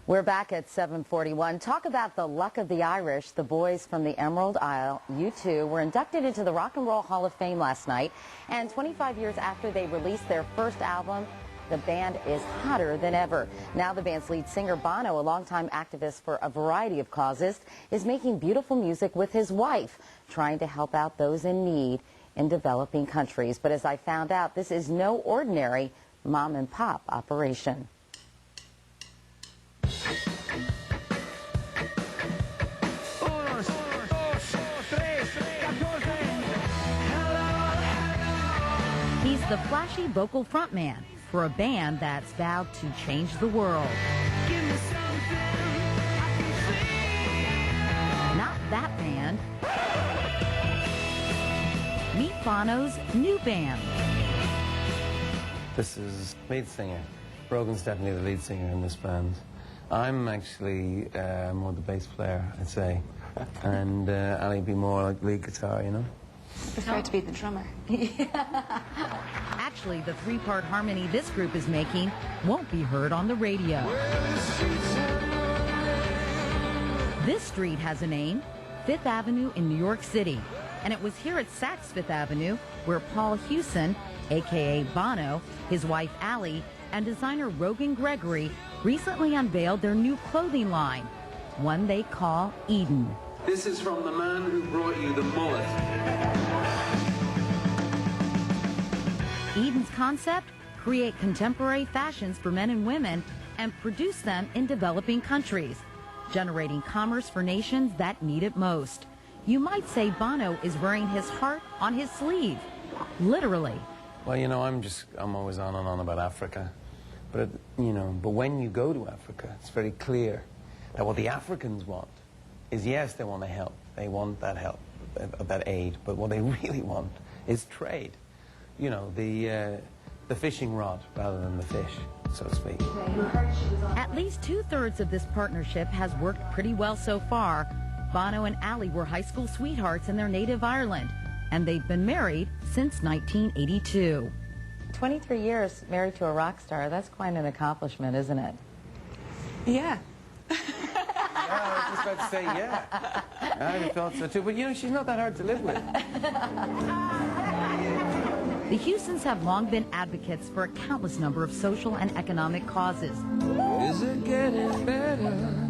We're back at 7:41. Talk about the luck of the Irish. The boys from the Emerald Isle, U2, were inducted into the Rock and Roll Hall of Fame last night. And 25 years after they released their first album, the band is hotter than ever. Now the band's lead singer, Bono, a longtime activist for a variety of causes, is making beautiful music with his wife, trying to help out those in need in developing countries. But as I found out, this is no ordinary mom and pop operation. He's the flashy vocal frontman for a band that's vowed to change the world. Not that band. Meet Bono's new band. This is lead singer. Brogan's definitely the lead singer in this band. I'm actually more the bass player, I'd say. And Ali'd be more like lead guitar, you know? Prefer to be the drummer. Actually, the three-part harmony this group is making won't be heard on the radio. This street has a name, Fifth Avenue in New York City. And it was here at Saks Fifth Avenue where Paul Hewson, a.k.a. Bono, his wife Ali, and designer Rogan Gregory recently unveiled their new clothing line, one they call Eden. This is from the man who brought you the mullet. Eden's concept? Create contemporary fashions for men and women and produce them in developing countries, generating commerce for nations that need it most. You might say Bono is wearing his heart on his sleeve, literally. Well, you know, I'm always on and on about Africa. But, but when you go to Africa, it's very clear that what the Africans want is, yes, they want to help. They want that help, that aid. But what they really want is trade. You know, the fishing rod rather than the fish, so to speak. At least 2/3 of this partnership has worked pretty well so far. Bono and Ali were high school sweethearts in their native Ireland, and they've been married since 1982. 23 years married to a rock star, that's quite an accomplishment, isn't it? Yeah. Yeah, I was just about to say, yeah. I thought so too, but she's not that hard to live with. The Hewsons have long been advocates for a countless number of social and economic causes. Is it getting better?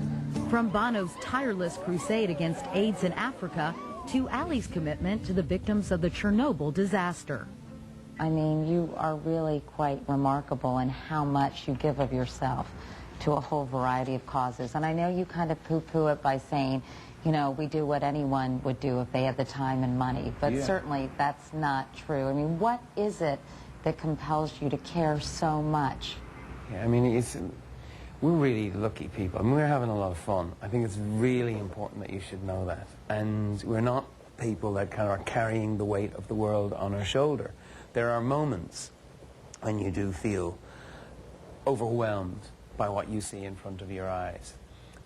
From Bono's tireless crusade against AIDS in Africa to Ali's commitment to the victims of the Chernobyl disaster. I mean, you are really quite remarkable in how much you give of yourself to a whole variety of causes. And I know you kind of poo-poo it by saying, we do what anyone would do if they had the time and money. But certainly that's not true. I mean, what is it that compels you to care so much? Yeah, I mean, we're really lucky people. I mean, we're having a lot of fun. I think it's really important that you should know that. And we're not people that kind of are carrying the weight of the world on our shoulder. There are moments when you do feel overwhelmed by what you see in front of your eyes.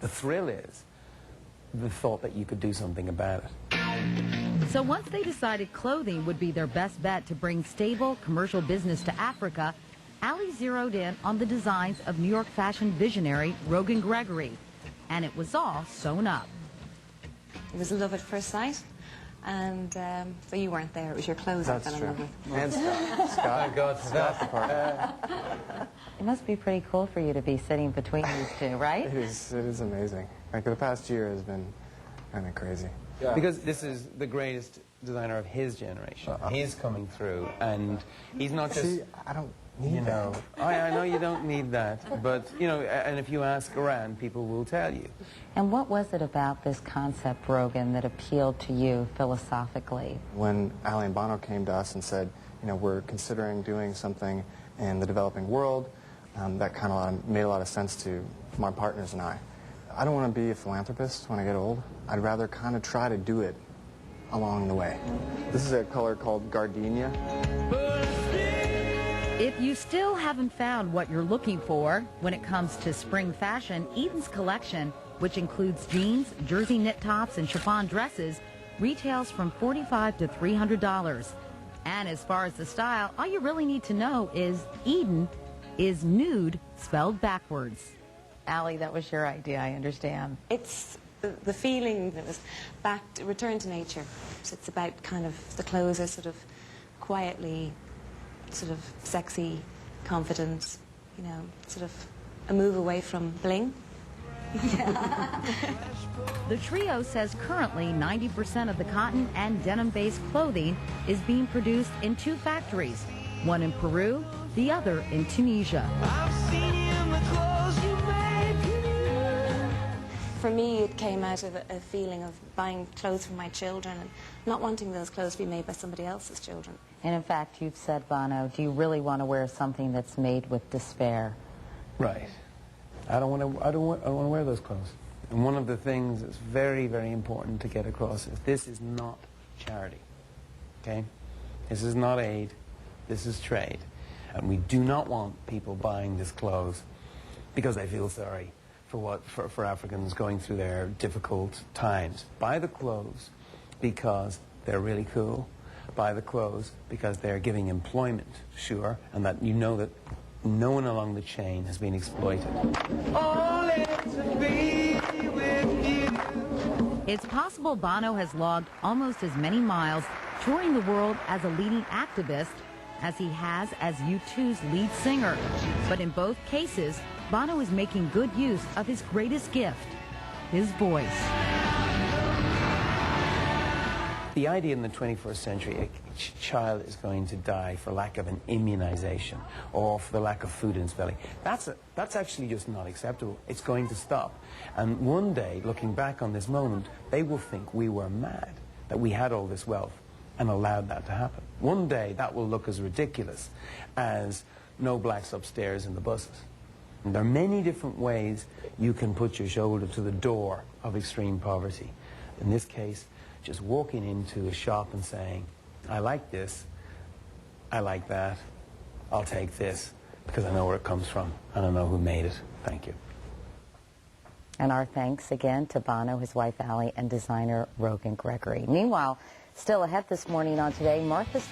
The thrill is the thought that you could do something about it. So once they decided clothing would be their best bet to bring stable commercial business to Africa, Ali zeroed in on the designs of New York fashion visionary Rogan Gregory, and it was all sewn up. It was love at first sight, and so you weren't there. It was your clothes I fell in love with. And Scott. God, Scott's the partner. It must be pretty cool for you to be sitting between these two, right? It is amazing. Like, the past year has been kind of crazy. Yeah. Because this is the greatest designer of his generation. He's coming through, and he's not just... See, I don't need that. I know you don't need that, but, and if you ask around, people will tell you. And what was it about this concept, Rogan, that appealed to you philosophically? When Ali and Bono came to us and said, we're considering doing something in the developing world, that kind of made a lot of sense to my partners and I. I don't want to be a philanthropist when I get old. I'd rather kind of try to do it along the way. This is a color called gardenia. If you still haven't found what you're looking for when it comes to spring fashion, Eden's collection, which includes jeans, jersey knit tops, and chiffon dresses, retails from $45 to $300. And as far as the style, all you really need to know is Eden is nude spelled backwards. Ali, that was your idea, I understand. It's the feeling that was return to nature. So it's about kind of, the clothes are sort of quietly, sort of sexy, confident, you know, sort of a move away from bling. The trio says currently 90% of the cotton and denim-based clothing is being produced in 2 factories, one in Peru, the other in Tunisia. For me, it came out of a feeling of buying clothes for my children and not wanting those clothes to be made by somebody else's children. And in fact, you've said, Bono, do you really want to wear something that's made with despair? Right. I don't want to wear those clothes. And one of the things that's very, very important to get across is this is not charity. Okay? This is not aid. This is trade. And we do not want people buying this clothes because they feel sorry for Africans going through their difficult times. Buy the clothes because they're really cool. Buy the clothes because they're giving employment, sure, and that you know that no one along the chain has been exploited. It's possible Bono has logged almost as many miles touring the world as a leading activist as he has as U2's lead singer. But in both cases, Bono is making good use of his greatest gift, his voice. The idea in the 21st century, a child is going to die for lack of an immunization or for the lack of food in its belly. That's actually just not acceptable. It's going to stop. And one day, looking back on this moment, they will think we were mad, that we had all this wealth and allowed that to happen. One day, that will look as ridiculous as no blacks upstairs in the buses. And there are many different ways you can put your shoulder to the door of extreme poverty. In this case, just walking into a shop and saying, I like this, I like that, I'll take this, because I know where it comes from, and I know who made it. Thank you. And our thanks again to Bono, his wife Ali, and designer Rogan Gregory. Meanwhile, still ahead this morning on Today, Martha's